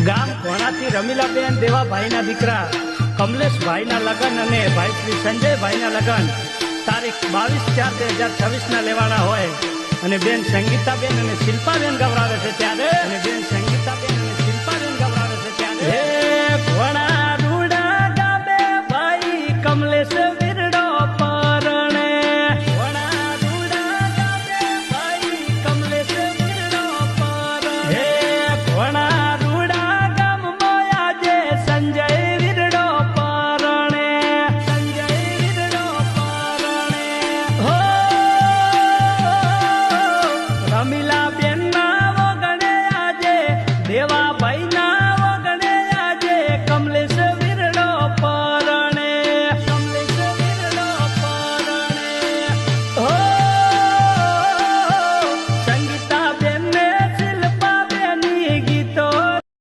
ગામ ઘોણાથી રમીલાબેન દેવાભાઈના દીકરા કમલેશભાઈના લગ્ન અને ભાઈ શ્રી સંજયભાઈના લગ્ન તારીખ 22/4/2026 લેવાના હોય અને બેન સંગીતાબેન અને શિલ્પાબેન ગવરાવે છે ત્યારે હે ઘોણા રૂડા ગામે ભાઈ કમલેશ વિરડો પરણે ઘોણા રૂડા ગામે ભાઈ કમલેશ વિરડો પરણે હે ઘોણા રૂડા ગામમાં આજે સંજય વિરડો પરણે હો રમીલાબેન ના વગણે આજે દેવાભાઈ ના